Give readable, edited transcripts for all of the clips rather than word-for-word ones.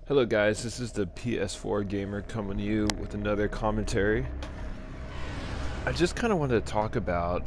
Hello guys, this is the PS4 gamer coming to you with another commentary. I just kind of wanted to talk about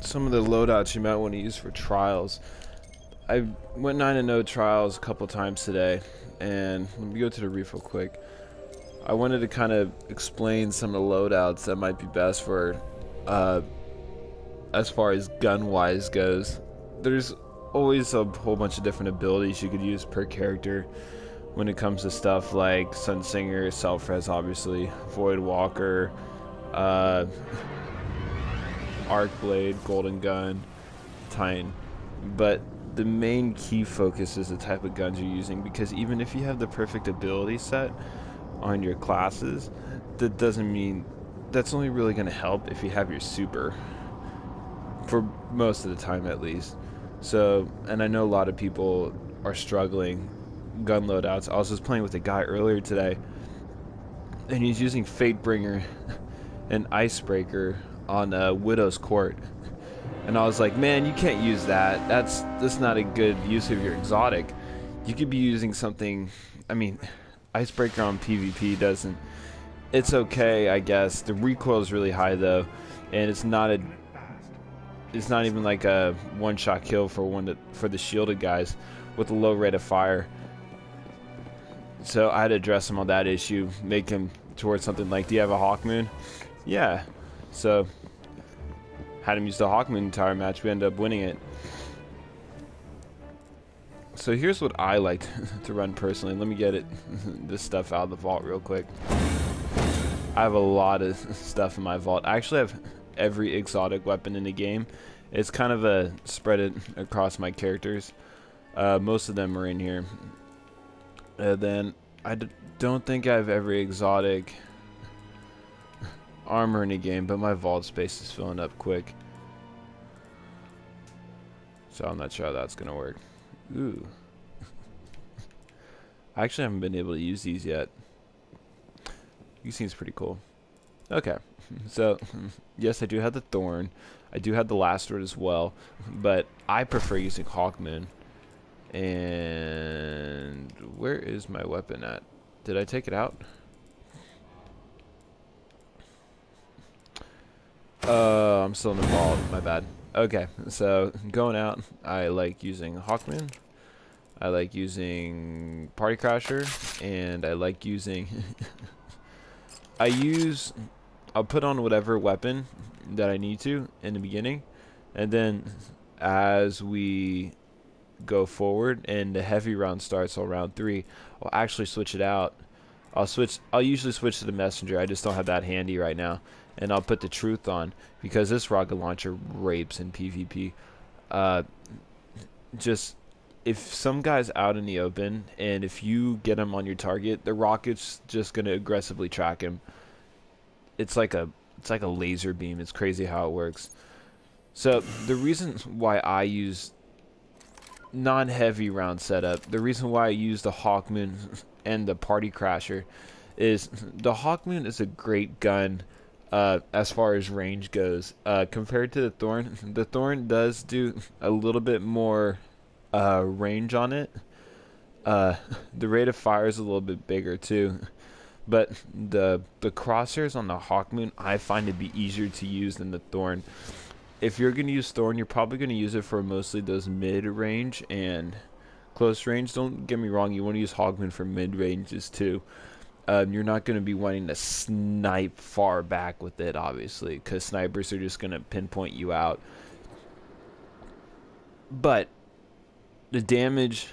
some of the loadouts you might want to use for Trials. I went 9-0 Trials a couple times today, and let me go to the refill quick. I wanted to kind of explain some of the loadouts that might be best for as far as gun-wise goes. There's always a whole bunch of different abilities you could use per character when it comes to stuff like Sunsinger, Self-Res obviously, Void Walker, Arc Blade, Golden Gun, Titan. But the main key focus is the type of guns you're using, because even if you have the perfect ability set on your classes, that doesn't mean that's only really going to help if you have your super, for most of the time at least. So, and I know a lot of people are struggling gun loadouts. I was just playing with a guy earlier today, and he's using Fatebringer and Icebreaker on Widow's Court, and I was like, man, you can't use that. That's not a good use of your exotic. You could be using something. I mean, Icebreaker on PvP doesn't. It's okay, I guess. The recoil is really high though, and it's not even like a one-shot kill for the shielded guys with a low rate of fire. So I had to address him on that issue, make him towards something like, do you have a Hawk Moon? Yeah. So had him use the Hawk Moon entire match. We ended up winning it. So here's what I like to run personally. Let me get this stuff out of the vault real quick. I have a lot of stuff in my vault. I actually have every exotic weapon in the game. It's kind of a spread it across my characters. Most of them are in here. Then I don't think I have every exotic armor in the game, but my vault space is filling up quick, so I'm not sure how that's gonna work. Ooh. I actually haven't been able to use these yet. He seems pretty cool. Okay, so yes, I do have the Thorn. I do have the Last Word as well, but I prefer using Hawkmoon. And where is my weapon at? Did I take it out? I'm still in the vault. My bad. Okay, so going out, I like using Hawkmoon. I like using Party Crasher, and I like using. I'll put on whatever weapon that I need to in the beginning, and then as we go forward and the heavy round starts on round 3, I'll actually switch it out. I'll usually switch to the Messenger. I just don't have that handy right now, and I'll put the Truth on because this rocket launcher rapes in PvP. Just if some guy's out in the open and if you get him on your target, the rocket's just gonna aggressively track him. It's like a laser beam. It's crazy how it works. So the reason why I use non-heavy round setup, the reason why I use the Hawkmoon and the Party Crasher is the Hawkmoon is a great gun as far as range goes compared to the Thorn. The Thorn does do a little bit more range on it. The rate of fire is a little bit bigger too, but the crosshairs on the Hawkmoon I find to be easier to use than the Thorn. If you're going to use Thorn, you're probably going to use it for mostly those mid-range and close range. Don't get me wrong, you want to use Hawkmoon for mid-ranges too. You're not going to be wanting to snipe far back with it, obviously, because snipers are just going to pinpoint you out. But the damage,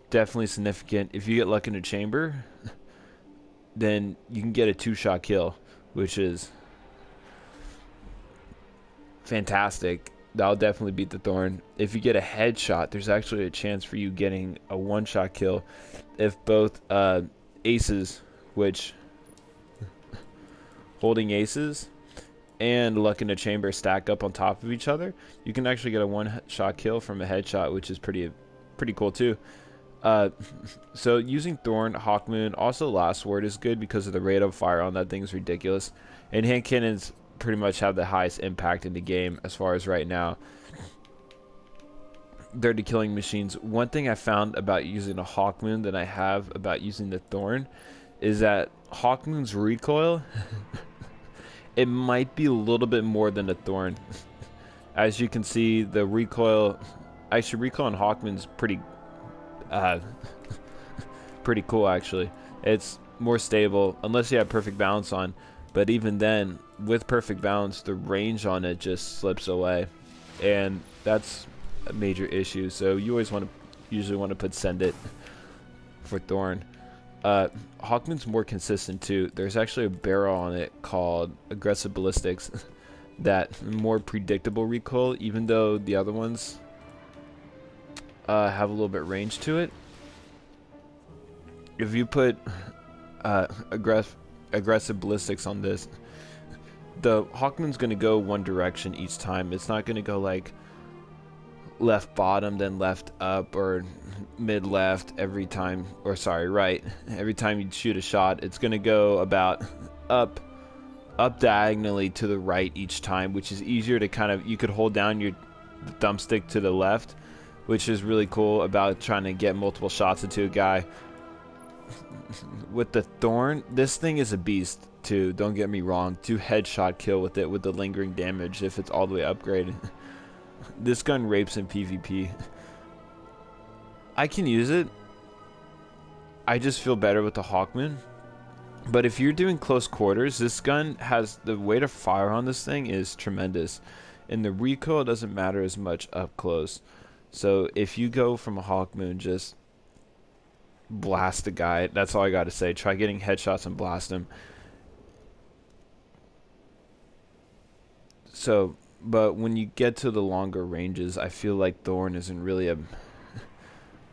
definitely significant. If you get lucky in a chamber, then you can get a 2-shot kill, which is fantastic. That'll definitely beat the Thorn. If you get a headshot, there's actually a chance for you getting a 1-shot kill if both aces, which holding aces and luck in a chamber stack up on top of each other, you can actually get a 1-shot kill from a headshot, which is pretty cool too. So using Thorn, Hawkmoon, also Last Word is good because of the rate of fire on that thing is ridiculous, and hand cannons pretty much have the highest impact in the game as far as right now. they're the killing machines. One thing I found about using a Hawkmoon that I have about using the Thorn is that Hawkmoon's recoil, it might be a little bit more than the Thorn. As you can see, the recoil, actually recoil on Hawkmoon's pretty pretty cool actually. It's more stable unless you have perfect balance on, but even then with perfect balance the range on it just slips away, and that's a major issue. So you always usually want to put Send It for Thorn. Hawkmoon's more consistent too. There's actually a barrel on it called Aggressive Ballistics that more predictable recoil, even though the other ones have a little bit range to it. If you put aggressive ballistics on this, the Hawkmoon's going to go one direction each time. It's not going to go like left bottom then left up or mid left every time, or sorry, right. Every time you shoot a shot, it's going to go about up diagonally to the right each time, which is easier to kind of, you could hold down your thumbstick to the left, which is really cool about trying to get multiple shots into a guy. With the Thorn, this thing is a beast too, don't get me wrong. 2 headshot kill with it with the lingering damage if it's all the way upgraded. This gun rapes in PvP. I can use it. I just feel better with the Hawkmoon. But if you're doing close quarters, this gun has, the way to fire on this thing is tremendous. And the recoil doesn't matter as much up close. So if you go from a Hawkmoon, just blast a guy. That's all I gotta say. Try getting headshots and blast him. So, but when you get to the longer ranges, I feel like Thorn isn't really a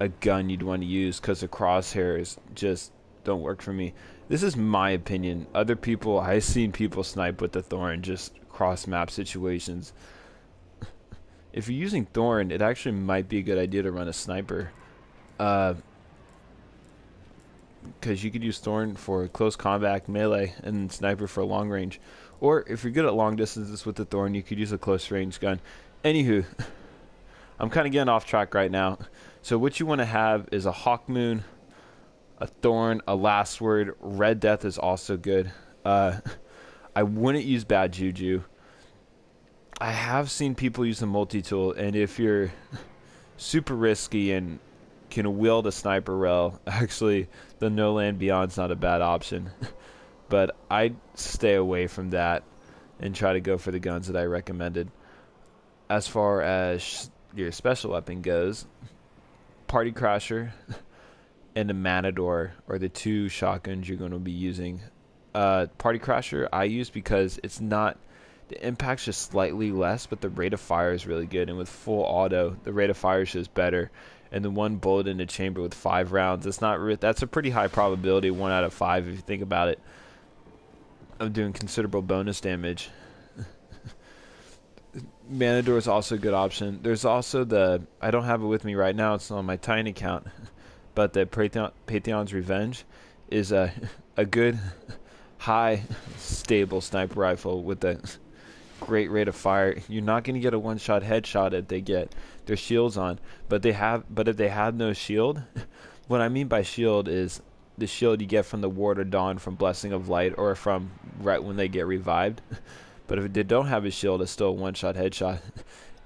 gun you'd want to use, because the crosshairs just don't work for me. This is my opinion. Other people, I've seen people snipe with the Thorn, just cross map situations. If you're using Thorn, it actually might be a good idea to run a sniper. Because you could use Thorn for close combat, melee, and sniper for long range. Or if you're good at long distances with the Thorn, you could use a close range gun. Anywho, I'm kind of getting off track right now. So what you want to have is a Hawkmoon, a Thorn, a Last Word. Red Death is also good. I wouldn't use Bad Juju. I have seen people use the multi-tool, and if you're super risky and can wield a sniper rail, actually the No Land Beyond's not a bad option. But I'd stay away from that and try to go for the guns that I recommended. As far as your special weapon goes, Party Crasher and the Matador are the 2 shotguns you're going to be using. Party Crasher I use because it's not, the impact's just slightly less, but the rate of fire is really good, and with full auto the rate of fire is just better. And the 1 bullet in the chamber with 5 rounds, it's not that's a pretty high probability, 1 out of 5 if you think about it, of doing considerable bonus damage. Matador is also a good option. There's also the, I don't have it with me right now, it's on my Tiny account, but the Pantheon's Revenge is a good high stable sniper rifle with a great rate of fire. You're not going to get a one-shot headshot if they get their shields on, but if they have no shield, what I mean by shield is the shield you get from the Ward of Dawn, from Blessing of Light, or from right when they get revived. But if they don't have a shield, it's still a one-shot headshot.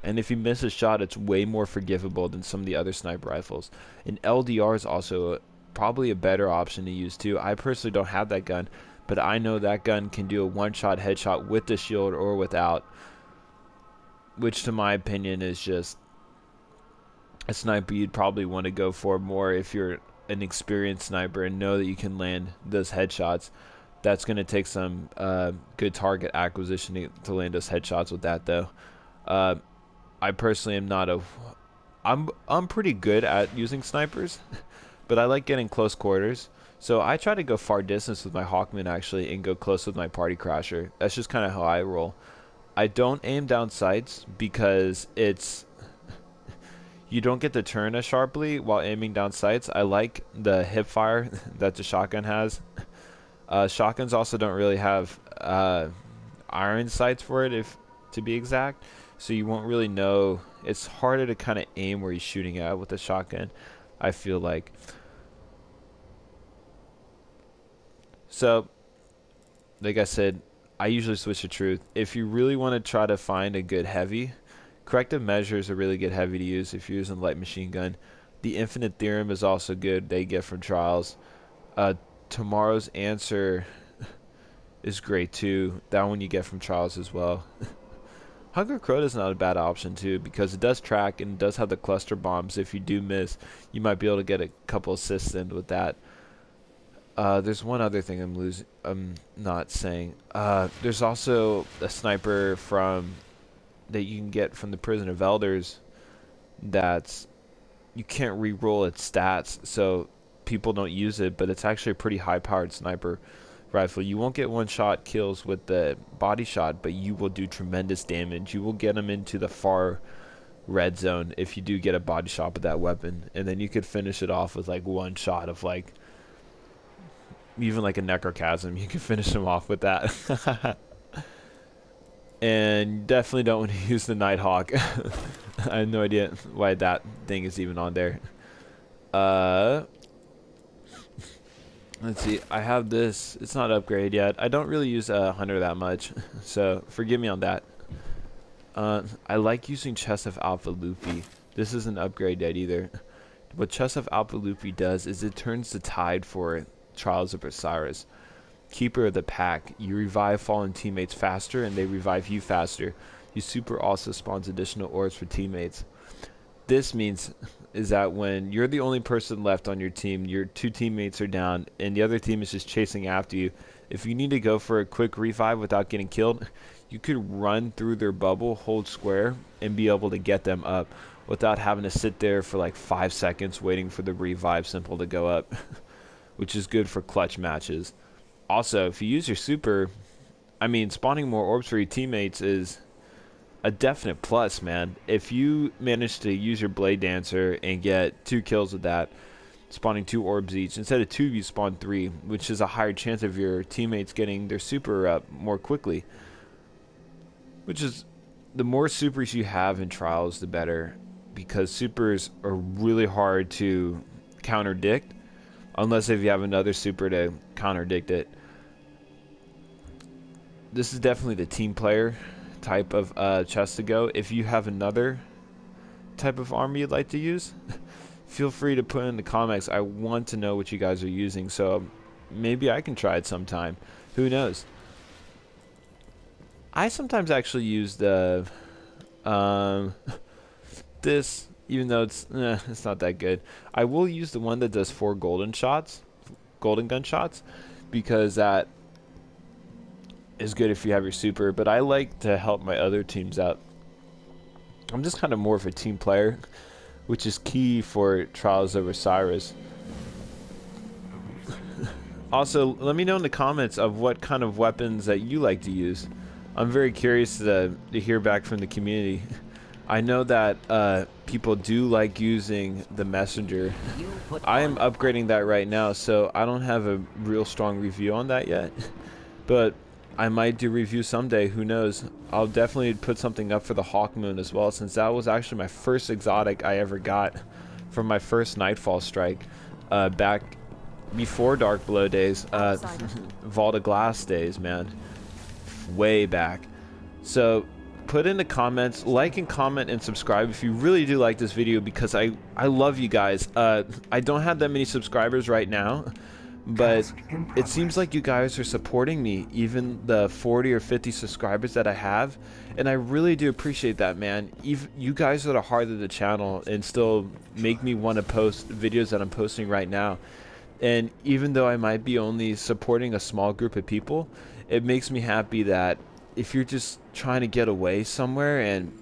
And if you miss a shot, it's way more forgivable than some of the other sniper rifles. And LDR is also probably a better option to use too. I personally don't have that gun, but I know that gun can do a one-shot headshot with the shield or without, which to my opinion is just a sniper you'd probably want to go for more if you're an experienced sniper and know that you can land those headshots. That's going to take some good target acquisition to land those headshots with that, though. I personally am not a... I'm pretty good at using snipers, but I like getting close quarters. So I try to go far distance with my Hawkmoon, actually, and go close with my Party Crasher. That's just kind of how I roll. I don't aim down sights because it's... you don't get to turn as sharply while aiming down sights. I like the hip fire that the shotgun has. Shotguns also don't really have iron sights for it, if to be exact. so you won't really know. It's harder to kind of aim where he's shooting at with the shotgun, I feel like. So, like I said, I usually switch to truth. If you really want to try to find a good heavy, corrective measure is a really good heavy to use if you're using light machine gun. The infinite theorem is also good. They get from Trials. Tomorrow's answer is great too. That one you get from Trials as well. Hunger Crota is not a bad option too, because it does track and it does have the cluster bombs. If you do miss, you might be able to get a couple assists in with that. There's one other thing I'm not saying. There's also a sniper that you can get from the Prison of Elders. That's you can't re-roll its stats, so people don't use it. But it's actually a pretty high-powered sniper rifle. You won't get one-shot kills with the body shot, but you will do tremendous damage. You will get them into the far red zone if you do get a body shot with that weapon, and then you could finish it off with like one shot of like. Even like a necrochasm, you can finish them off with that. And definitely don't want to use the Nighthawk. I have no idea why that thing is even on there. Let's see. I have this. It's not upgraded yet. I don't really use Hunter that much, so forgive me on that. I like using Chest of Alpha Lupi. This isn't upgraded yet either. What Chest of Alpha Lupi does is it turns the tide for Trials of Osiris. Keeper of the Pack. You revive fallen teammates faster and they revive you faster. Your super also spawns additional orbs for teammates. This means is that when you're the only person left on your team, your two teammates are down and the other team is just chasing after you. If you need to go for a quick revive without getting killed, you could run through their bubble, hold square, and be able to get them up without having to sit there for like 5 seconds waiting for the revive symbol to go up. Which is good for clutch matches. Also, if you use your super, I mean, spawning more orbs for your teammates is a definite plus, man. If you manage to use your Blade Dancer and get 2 kills with that, spawning 2 orbs each, instead of 2, you spawn 3, which is a higher chance of your teammates getting their super up more quickly. Which is, the more supers you have in Trials, the better, because supers are really hard to counterdict. Unless if you have another super to contradict it. This is definitely the team player type of chest to go. If you have another type of armor you'd like to use, feel free to put in the comments. I want to know what you guys are using, so maybe I can try it sometime. Who knows? I sometimes actually use the this. Even though it's not that good. I will use the one that does 4 golden gun shots, because that is good if you have your super, but I like to help my other teams out. I'm just kind of more of a team player, which is key for Trials of Osiris. Also, let me know in the comments of what kind of weapons that you like to use. I'm very curious to hear back from the community. I know that people do like using the messenger. I am upgrading that right now, so I don't have a real strong review on that yet. But I might do review someday, who knows. I'll definitely put something up for the Hawk Moon as well, since that was actually my first exotic I ever got from my first Nightfall strike back before Dark Below days, Vault of Glass days, man. Way back. So put in the comments, like and comment and subscribe if you really do like this video, because I love you guys. I don't have that many subscribers right now, but it seems like you guys are supporting me, even the 40 or 50 subscribers that I have, and I really do appreciate that, man. You guys are the heart of the channel and still make me want to post videos that I'm posting right now. And even though I might be only supporting a small group of people, it makes me happy that if you're just trying to get away somewhere, and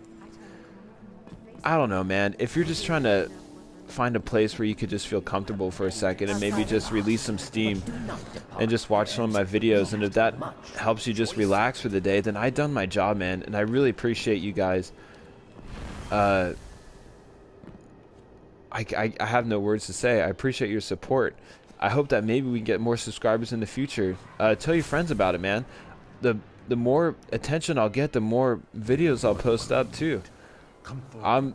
I don't know, man, if you're just trying to find a place where you could just feel comfortable for a second and maybe just release some steam and just watch some of my videos, and if that helps you just relax for the day, then I've done my job, man. And I really appreciate you guys. I have no words to say. I appreciate your support. I hope that maybe we can get more subscribers in the future. Tell your friends about it, man. the more attention I'll get, the more videos I'll post up too. Come forward. I'm